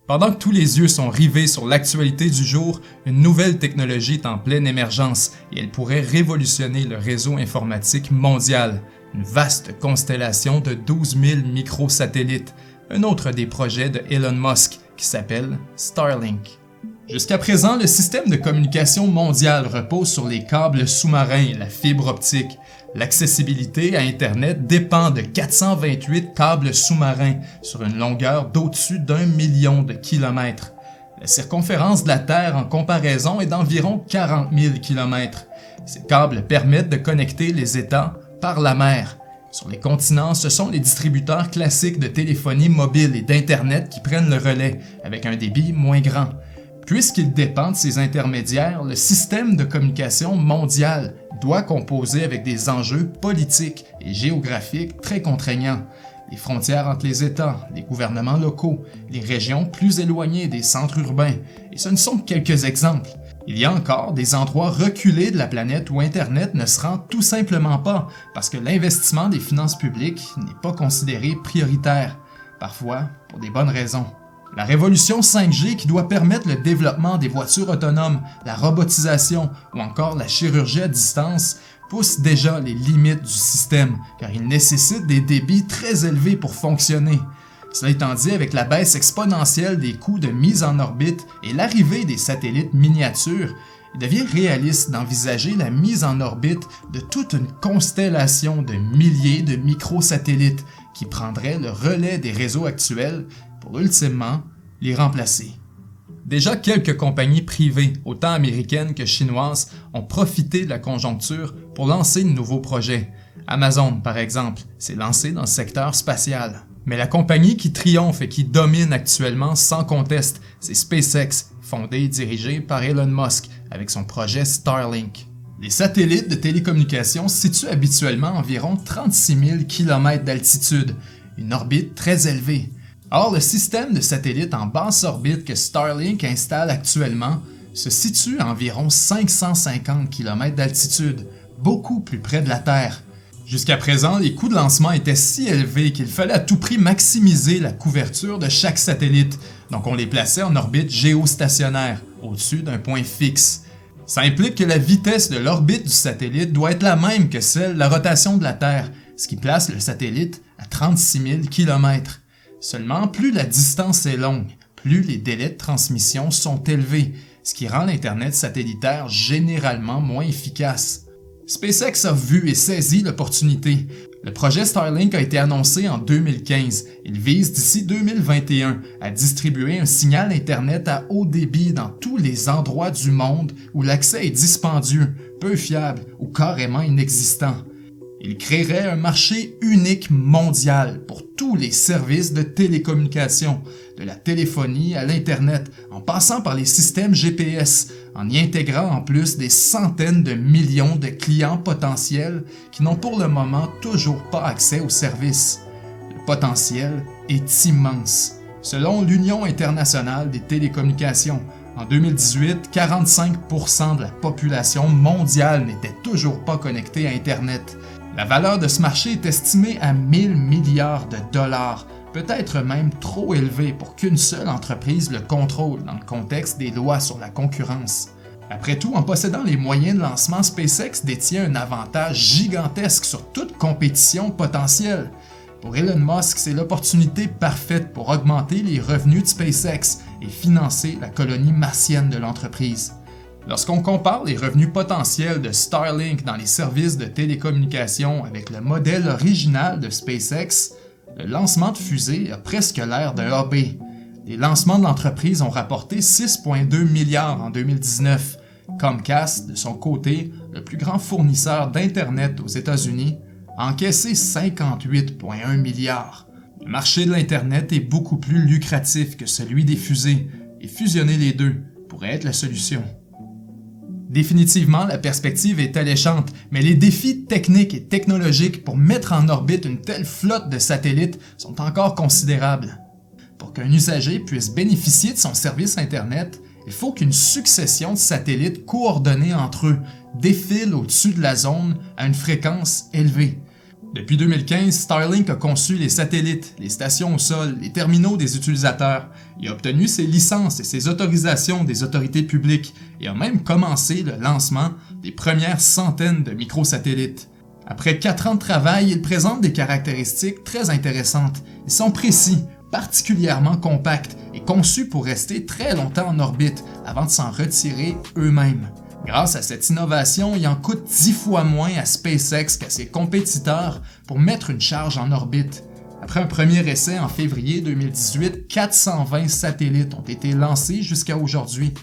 Pendant que tous les yeux sont rivés sur l'actualité du jour, une nouvelle technologie est en pleine émergence et elle pourrait révolutionner le réseau informatique mondial. Une vaste constellation de 12 000 microsatellites, un autre des projets de Elon Musk qui s'appelle Starlink. Jusqu'à présent, le système de communication mondial repose sur les câbles sous-marins et la fibre optique. L'accessibilité à Internet dépend de 428 câbles sous-marins sur une longueur d'au-dessus d'1 million de kilomètres. La circonférence de la Terre en comparaison est d'environ 40 000 kilomètres. Ces câbles permettent de connecter les États par la mer. Sur les continents, ce sont les distributeurs classiques de téléphonie mobile et d'Internet qui prennent le relais, avec un débit moins grand. Puisqu'il dépend de ces intermédiaires, le système de communication mondial doit composer avec des enjeux politiques et géographiques très contraignants. Les frontières entre les États, les gouvernements locaux, les régions plus éloignées des centres urbains, et ce ne sont que quelques exemples. Il y a encore des endroits reculés de la planète où Internet ne se rend tout simplement pas parce que l'investissement des finances publiques n'est pas considéré prioritaire, parfois pour des bonnes raisons. La révolution 5G qui doit permettre le développement des voitures autonomes, la robotisation ou encore la chirurgie à distance pousse déjà les limites du système car il nécessite des débits très élevés pour fonctionner. Cela étant dit, avec la baisse exponentielle des coûts de mise en orbite et l'arrivée des satellites miniatures, il devient réaliste d'envisager la mise en orbite de toute une constellation de milliers de microsatellites qui prendraient le relais des réseaux actuels pour ultimement les remplacer. Déjà quelques compagnies privées, autant américaines que chinoises, ont profité de la conjoncture pour lancer de nouveaux projets. Amazon, par exemple, s'est lancé dans le secteur spatial. Mais la compagnie qui triomphe et qui domine actuellement sans conteste, c'est SpaceX, fondée et dirigée par Elon Musk, avec son projet Starlink. Les satellites de télécommunications se situent habituellement à environ 36 000 km d'altitude, une orbite très élevée. Or, le système de satellites en basse orbite que Starlink installe actuellement se situe à environ 550 km d'altitude, beaucoup plus près de la Terre. Jusqu'à présent, les coûts de lancement étaient si élevés qu'il fallait à tout prix maximiser la couverture de chaque satellite, donc on les plaçait en orbite géostationnaire, au-dessus d'un point fixe. Ça implique que la vitesse de l'orbite du satellite doit être la même que celle de la rotation de la Terre, ce qui place le satellite à 36 000 km. Seulement, plus la distance est longue, plus les délais de transmission sont élevés, ce qui rend l'Internet satellitaire généralement moins efficace. SpaceX a vu et saisi l'opportunité. Le projet Starlink a été annoncé en 2015. Il vise d'ici 2021 à distribuer un signal Internet à haut débit dans tous les endroits du monde où l'accès est dispendieux, peu fiable ou carrément inexistant. Il créerait un marché unique mondial pour tous les services de télécommunication, de la téléphonie à l'Internet, en passant par les systèmes GPS, en y intégrant en plus des centaines de millions de clients potentiels qui n'ont pour le moment toujours pas accès aux services. Le potentiel est immense. Selon l'Union internationale des télécommunications, en 2018, 45% de la population mondiale n'était toujours pas connectée à Internet. La valeur de ce marché est estimée à 1000 milliards de dollars, peut-être même trop élevée pour qu'une seule entreprise le contrôle dans le contexte des lois sur la concurrence. Après tout, en possédant les moyens de lancement, SpaceX détient un avantage gigantesque sur toute compétition potentielle. Pour Elon Musk, c'est l'opportunité parfaite pour augmenter les revenus de SpaceX et financer la colonie martienne de l'entreprise. Lorsqu'on compare les revenus potentiels de Starlink dans les services de télécommunication avec le modèle original de SpaceX, le lancement de fusée a presque l'air d'un hobby. Les lancements de l'entreprise ont rapporté 6,2 milliards en 2019. Comcast, de son côté, le plus grand fournisseur d'Internet aux États-Unis, a encaissé 58,1 milliards. Le marché de l'Internet est beaucoup plus lucratif que celui des fusées, et fusionner les deux pourrait être la solution. Définitivement, la perspective est alléchante, mais les défis techniques et technologiques pour mettre en orbite une telle flotte de satellites sont encore considérables. Pour qu'un usager puisse bénéficier de son service Internet, il faut qu'une succession de satellites coordonnés entre eux défile au-dessus de la zone à une fréquence élevée. Depuis 2015, Starlink a conçu les satellites, les stations au sol, les terminaux des utilisateurs. Il a obtenu ses licences et ses autorisations des autorités publiques et a même commencé le lancement des premières centaines de microsatellites. Après 4 ans de travail, ils présentent des caractéristiques très intéressantes. Ils sont précis, particulièrement compacts et conçus pour rester très longtemps en orbite avant de s'en retirer eux-mêmes. Grâce à cette innovation, il en coûte 10 fois moins à SpaceX qu'à ses compétiteurs pour mettre une charge en orbite. Après un premier essai en février 2018, 420 satellites ont été lancés jusqu'à aujourd'hui.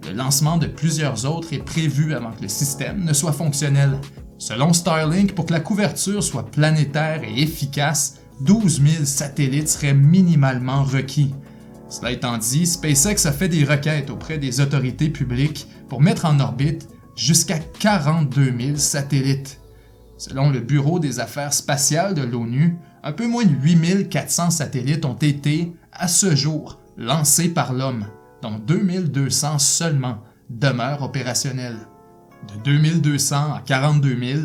Le lancement de plusieurs autres est prévu avant que le système ne soit fonctionnel. Selon Starlink, pour que la couverture soit planétaire et efficace, 12 000 satellites seraient minimalement requis. Cela étant dit, SpaceX a fait des requêtes auprès des autorités publiques pour mettre en orbite jusqu'à 42 000 satellites. Selon le Bureau des affaires spatiales de l'ONU, un peu moins de 8 400 satellites ont été, à ce jour, lancés par l'homme, dont 2 200 seulement demeurent opérationnels. De 2 200 à 42 000,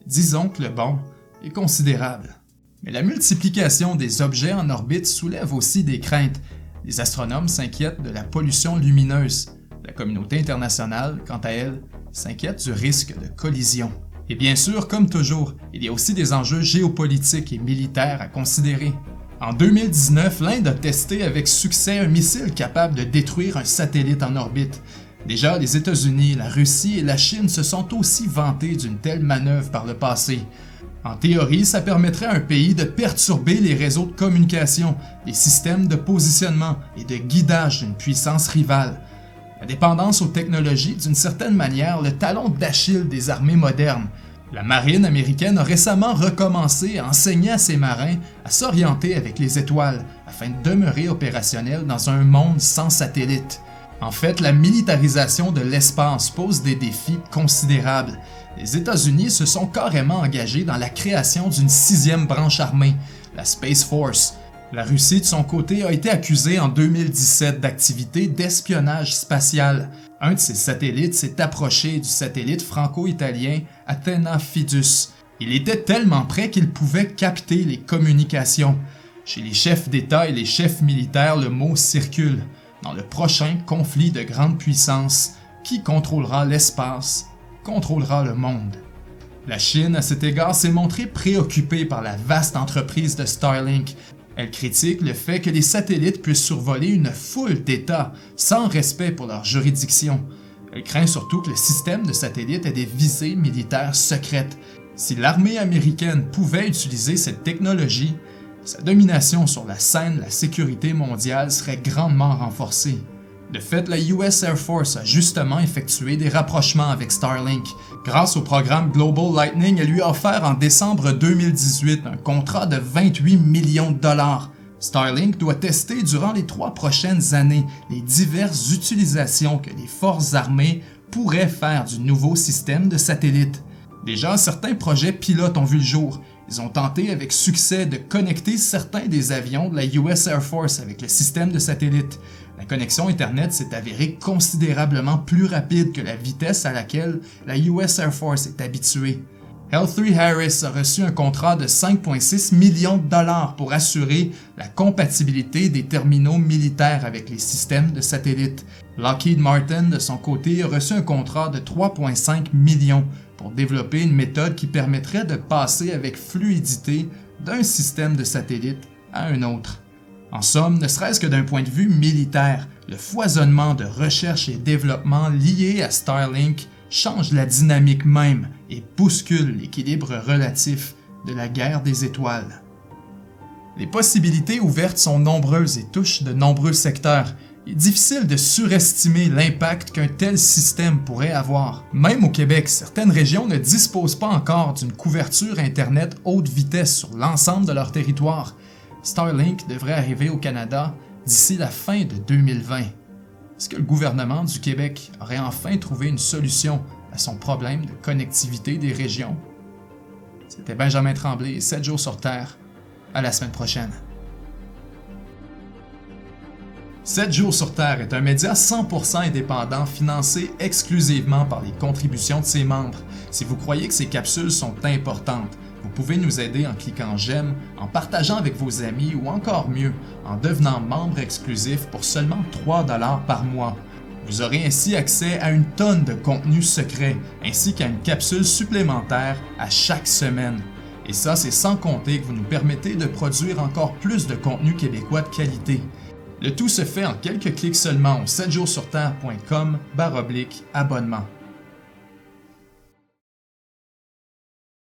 disons que le bond est considérable. Mais la multiplication des objets en orbite soulève aussi des craintes. Les astronomes s'inquiètent de la pollution lumineuse. La communauté internationale, quant à elle, s'inquiète du risque de collision. Et bien sûr, comme toujours, il y a aussi des enjeux géopolitiques et militaires à considérer. En 2019, l'Inde a testé avec succès un missile capable de détruire un satellite en orbite. Déjà, les États-Unis, la Russie et la Chine se sont aussi vantés d'une telle manœuvre par le passé. En théorie, ça permettrait à un pays de perturber les réseaux de communication, les systèmes de positionnement et de guidage d'une puissance rivale. La dépendance aux technologies est d'une certaine manière le talon d'Achille des armées modernes. La marine américaine a récemment recommencé à enseigner à ses marins à s'orienter avec les étoiles afin de demeurer opérationnels dans un monde sans satellites. En fait, la militarisation de l'espace pose des défis considérables. Les États-Unis se sont carrément engagés dans la création d'une 6e branche armée, la Space Force. La Russie, de son côté, a été accusée en 2017 d'activités d'espionnage spatial. Un de ses satellites s'est approché du satellite franco-italien Athena Fidus. Il était tellement près qu'il pouvait capter les communications. Chez les chefs d'État et les chefs militaires, le mot circule. Dans le prochain conflit de grande puissance, qui contrôlera l'espace, contrôlera le monde. La Chine, à cet égard, s'est montrée préoccupée par la vaste entreprise de Starlink. Elle critique le fait que les satellites puissent survoler une foule d'États sans respect pour leur juridiction. Elle craint surtout que le système de satellites ait des visées militaires secrètes. Si l'armée américaine pouvait utiliser cette technologie, sa domination sur la scène de la sécurité mondiale serait grandement renforcée. De fait, la US Air Force a justement effectué des rapprochements avec Starlink. Grâce au programme Global Lightning, elle lui a offert en décembre 2018 un contrat de 28 millions de dollars. Starlink doit tester durant les 3 prochaines années les diverses utilisations que les forces armées pourraient faire du nouveau système de satellites. Déjà, certains projets pilotes ont vu le jour. Ils ont tenté avec succès de connecter certains des avions de la US Air Force avec le système de satellite. La connexion Internet s'est avérée considérablement plus rapide que la vitesse à laquelle la US Air Force est habituée. L3Harris a reçu un contrat de 5,6 millions de dollars pour assurer la compatibilité des terminaux militaires avec les systèmes de satellites. Lockheed Martin, de son côté, a reçu un contrat de 3,5 millions pour développer une méthode qui permettrait de passer avec fluidité d'un système de satellite à un autre. En somme, ne serait-ce que d'un point de vue militaire, le foisonnement de recherche et développement lié à Starlink change la dynamique même et bouscule l'équilibre relatif de la guerre des étoiles. Les possibilités ouvertes sont nombreuses et touchent de nombreux secteurs. Il est difficile de surestimer l'impact qu'un tel système pourrait avoir. Même au Québec, certaines régions ne disposent pas encore d'une couverture Internet haute vitesse sur l'ensemble de leur territoire. Starlink devrait arriver au Canada d'ici la fin de 2020. Est-ce que le gouvernement du Québec aurait enfin trouvé une solution à son problème de connectivité des régions? C'était Benjamin Tremblay et 7 jours sur Terre. À la semaine prochaine. 7 jours sur Terre est un média 100% indépendant financé exclusivement par les contributions de ses membres. Si vous croyez que ces capsules sont importantes, vous Vous pouvez nous aider en cliquant j'aime, en partageant avec vos amis ou encore mieux, en devenant membre exclusif pour seulement 3 $ par mois. Vous aurez ainsi accès à une tonne de contenu secret, ainsi qu'à une capsule supplémentaire à chaque semaine. Et ça, c'est sans compter que vous nous permettez de produire encore plus de contenu québécois de qualité. Le tout se fait en quelques clics seulement au 7jourssurterre.com/abonnement.